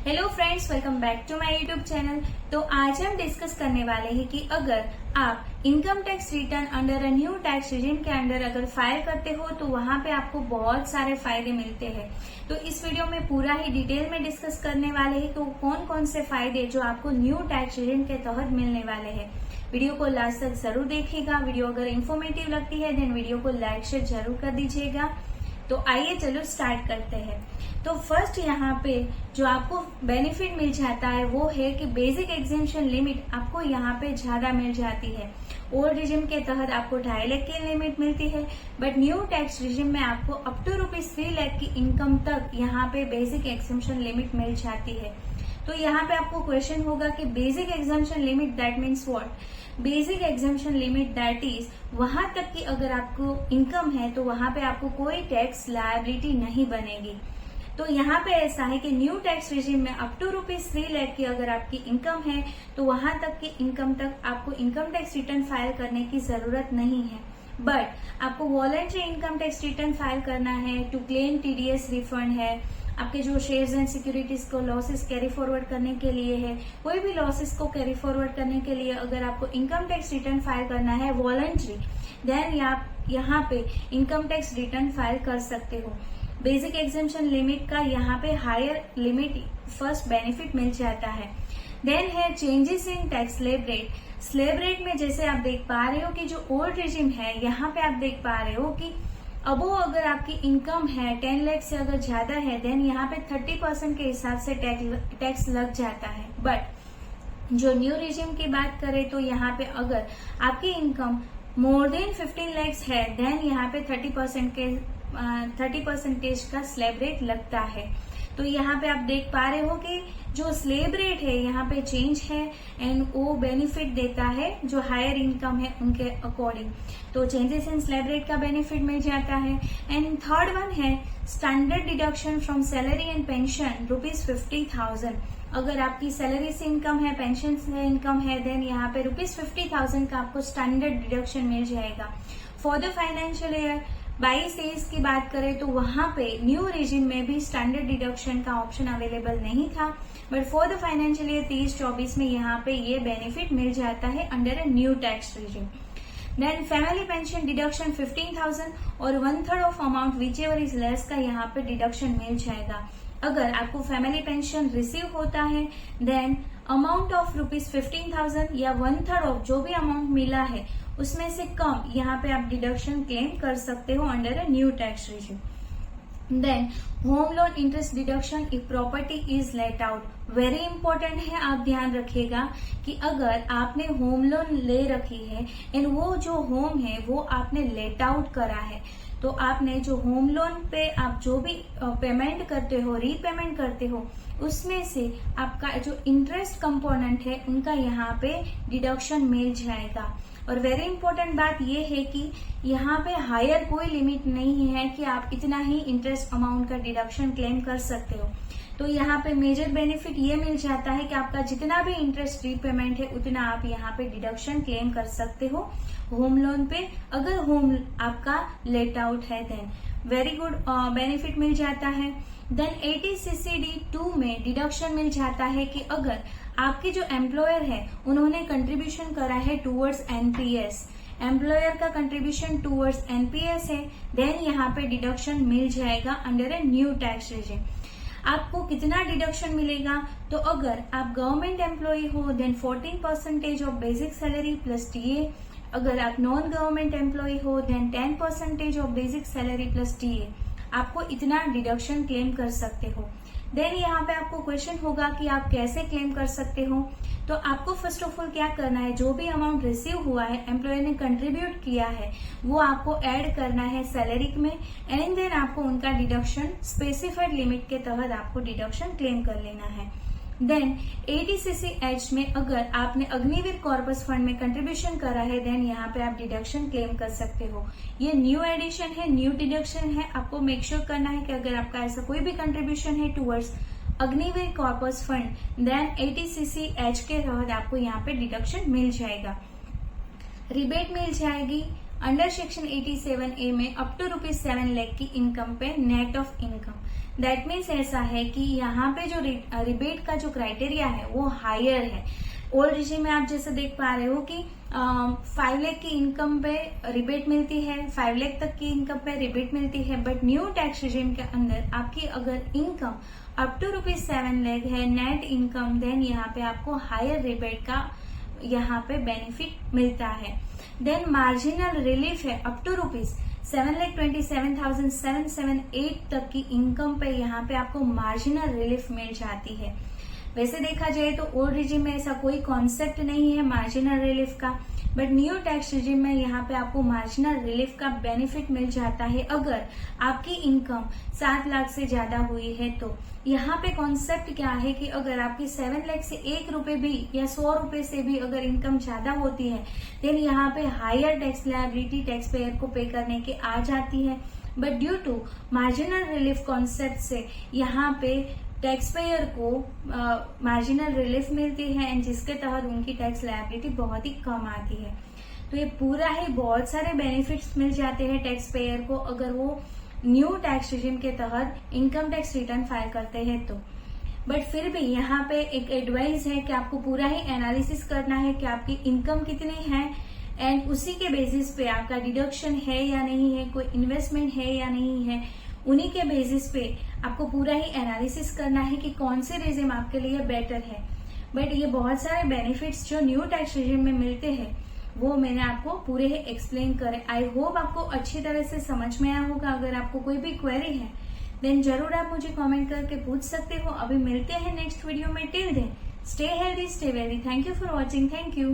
Hello friends, welcome back to my YouTube channel. तो आज हम डिस्कस करने वाले हैं कि अगर आप income tax return under a new tax regime के अंडर अगर फाइल करते हो तो वहां पे आपको बहुत सारे फायदे मिलते हैं। तो इस वीडियो में पूरा ही डिटेल में डिस्कस करने वाले हैं तो कौन कौन से फायदे जो आपको न्यू टैक्स रिजिम के तहत मिलने वाले हैं। वीडियो को लास्ट तक जरूर देखिएगा। वीडियो अगर इन्फॉर्मेटिव लगती है देन वीडियो को लाइक शेयर जरूर कर दीजिएगा। तो आइए चलो स्टार्ट करते हैं। तो फर्स्ट यहाँ पे जो आपको बेनिफिट मिल जाता है वो है कि बेसिक एग्जेम्पशन लिमिट आपको यहाँ पे ज्यादा मिल जाती है। ओल्ड रिजिम के तहत आपको 2.5 लाख की लिमिट मिलती है, बट न्यू टैक्स रिजिम में आपको अप टू ₹3 लाख की इनकम तक यहाँ पे बेसिक एग्जेम्पशन लिमिट मिल जाती है। तो यहाँ पे आपको क्वेश्चन होगा कि basic exemption limit that means what. Basic exemption limit that is वहां तक की अगर आपको इनकम है तो वहां पे आपको कोई टैक्स लायबिलिटी नहीं बनेगी। तो यहाँ पे ऐसा है कि न्यू टैक्स रिजिम में अप टू ₹3 लाख की अगर आपकी इनकम है तो वहां तक की इनकम तक आपको इनकम टैक्स रिटर्न फाइल करने की जरूरत नहीं है। बट आपको voluntary income tax return file करना है टू क्लेम TDS रिफंड है, आपके जो शेयर्स एंड सिक्योरिटीज को लॉसेस कैरी फॉरवर्ड करने के लिए है, कोई भी लॉसेस को कैरी फॉरवर्ड करने के लिए अगर आपको इनकम टैक्स रिटर्न फाइल करना है वॉलंटरी, देन आप यहाँ पे इनकम टैक्स रिटर्न फाइल कर सकते हो। बेसिक एग्जेम्पशन लिमिट का यहाँ पे हायर लिमिट फर्स्ट बेनिफिट मिल जाता है। देन है changes in tax slab rate. Slab rate में जैसे आप देख पा रहे हो कि जो ओल्ड रिजिम है यहाँ पे आप देख पा रहे हो कि अबो अगर आपकी इनकम है 10 लाख से अगर ज्यादा है देन यहाँ पे 30% के हिसाब से टैक्स लग जाता है। बट जो न्यू रिजिम की बात करें तो यहाँ पे अगर आपकी इनकम मोर देन 15 लाख है देन यहाँ पे 30% का स्लैब रेट लगता है। तो यहाँ पे आप देख पा रहे हो कि जो स्लैब रेट है यहाँ पे चेंज है एंड वो बेनिफिट देता है जो हायर इनकम है उनके अकॉर्डिंग। तो चेंजेस इन स्लैब रेट का बेनिफिट मिल जाता है। एंड थर्ड वन है standard deduction from salary and pension ₹50,000। अगर आपकी सैलरी से इनकम है, पेंशन से इनकम है देन यहाँ पे ₹50,000 का आपको स्टैंडर्ड डिडक्शन मिल जाएगा। फॉर द फाइनेंशियल ईयर 22-23 की बात करें तो वहां पे न्यू रिजिम में भी स्टैंडर्ड डिडक्शन का ऑप्शन अवेलेबल नहीं था, but for the financial year 23-24 में यहाँ पे ये बेनिफिट मिल जाता है under a new tax regime. Then family pension deduction 15,000 और 1/3 of amount whichever is less का यहाँ पे डिडक्शन मिल जाएगा। अगर आपको फैमिली पेंशन रिसीव होता है देन अमाउंट ऑफ ₹15,000 या 1/3 ऑफ जो भी अमाउंट मिला है उसमें से कम यहाँ पे आप डिडक्शन क्लेम कर सकते हो under a new tax regime. Then home loan interest deduction if property is let out. Very important है, आप ध्यान रखिएगा कि अगर आपने होम लोन ले रखी है एंड वो जो होम है वो आपने लेट आउट करा है तो आपने जो होम लोन पे आप जो भी पेमेंट करते हो, रीपेमेंट करते हो, उसमें से आपका जो इंटरेस्ट कंपोनेंट है उनका यहाँ पे डिडक्शन मिल जाएगा। और वेरी इंपॉर्टेंट बात यह है कि यहाँ पे हायर कोई लिमिट नहीं है कि आप इतना ही इंटरेस्ट अमाउंट का डिडक्शन क्लेम कर सकते हो। तो यहाँ पे मेजर बेनिफिट ये मिल जाता है कि आपका जितना भी इंटरेस्ट रीपेमेंट है उतना आप यहाँ पे डिडक्शन क्लेम कर सकते हो होम लोन पे, अगर होम आपका लेट आउट है देन वेरी गुड बेनिफिट मिल जाता है। देन 80CCD2 में डिडक्शन मिल जाता है कि अगर आपके जो एम्प्लॉयर है उन्होंने कंट्रीब्यूशन करा है टूवर्ड्स NPS, एम्प्लॉयर का कंट्रीब्यूशन टूवर्ड्स NPS है देन यहाँ पे डिडक्शन मिल जाएगा under a new tax regime. आपको कितना डिडक्शन मिलेगा तो अगर आप गवर्नमेंट एम्प्लॉय हो then 14% of basic salary plus TA, अगर आप नॉन गवर्नमेंट एम्प्लॉय हो then 10% of basic salary plus TA, आपको इतना डिडक्शन क्लेम कर सकते हो। देन यहाँ पे आपको क्वेश्चन होगा कि आप कैसे क्लेम कर सकते हो। तो आपको फर्स्ट ऑफ ऑल क्या करना है, जो भी अमाउंट रिसीव हुआ है एम्प्लॉयर ने कंट्रीब्यूट किया है वो आपको ऐड करना है सैलरी में एंड देन आपको उनका डिडक्शन स्पेसिफाइड लिमिट के तहत आपको डिडक्शन क्लेम कर लेना है। देन 80CCH में अगर आपने अग्निवीर कॉर्पस फंड में कंट्रीब्यूशन करा है देन यहाँ पे आप डिडक्शन क्लेम कर सकते हो। ये न्यू एडिशन है, न्यू डिडक्शन है। आपको मेक श्योर करना है कि अगर आपका ऐसा कोई भी कंट्रीब्यूशन है towards Agniveer corpus fund then 80CCH के तहत आपको यहाँ पे डिडक्शन मिल जाएगा। रिबेट मिल जाएगी अंडर सेक्शन 87A में अप टू ₹7 लाख की इनकम पे net of income. That means ऐसा है कि यहाँ पे जो रिबेट का जो क्राइटेरिया है वो हायर है। ओल्ड रिजीम में आप जैसे देख पा रहे हो कि 5 लाख की इनकम पे रिबेट मिलती है, 5 लाख तक की इनकम पे रिबेट मिलती है। बट न्यू टैक्स रिजीम के अंदर आपकी अगर इनकम अप टू ₹7 लाख है नेट इनकम, देन यहाँ पे आपको हायर रिबेट का यहाँ पे बेनिफिट मिलता है। देन मार्जिनल रिलीफ है अप टू ₹7,27,778 तक की इनकम पे यहाँ पे आपको मार्जिनल रिलीफ मिल जाती है। वैसे देखा जाए तो ओल्ड रिजीम में ऐसा कोई कॉन्सेप्ट नहीं है मार्जिनल रिलीफ का, बट न्यू टैक्स रिजीम में यहाँ पे आपको मार्जिनल रिलीफ का बेनिफिट मिल जाता है अगर आपकी इनकम 7 लाख से ज्यादा हुई है। तो यहाँ पे कॉन्सेप्ट क्या है कि अगर आपकी 7 लाख से 1 रुपए भी या 100 रुपए से भी अगर इनकम ज्यादा होती है, देन यहाँ पे higher tax liability tax payer को पे करने के आ जाती है। But due to marginal relief concept से यहाँ पे टैक्स पेयर को मार्जिनल रिलीफ मिलती है एंड जिसके तहत उनकी टैक्स लायबिलिटी बहुत ही कम आती है। तो ये पूरा ही बहुत सारे बेनिफिट्स मिल जाते हैं टैक्स पेयर को अगर वो न्यू टैक्स रिजीम के तहत इनकम टैक्स रिटर्न फाइल करते हैं तो। बट फिर भी यहाँ पे एक एडवाइस है कि आपको पूरा ही एनालिसिस करना है कि आपकी इनकम कितनी है एंड उसी के बेसिस पे आपका डिडक्शन है या नहीं है, कोई इन्वेस्टमेंट है या नहीं है, उन्हीं के बेसिस पे आपको पूरा ही एनालिसिस करना है कि कौन से रिजीम आपके लिए बेटर है। बट ये बहुत सारे बेनिफिट्स जो न्यू टैक्स रिजीम में मिलते हैं वो मैंने आपको पूरे ही एक्सप्लेन करे। आई होप आपको अच्छी तरह से समझ में आया होगा। अगर आपको कोई भी क्वेरी है देन जरूर आप मुझे कमेंट करके पूछ सकते हो। अभी मिलते हैं नेक्स्ट वीडियो में। Till then stay healthy, stay wealthy. Thank you for watching. Thank you.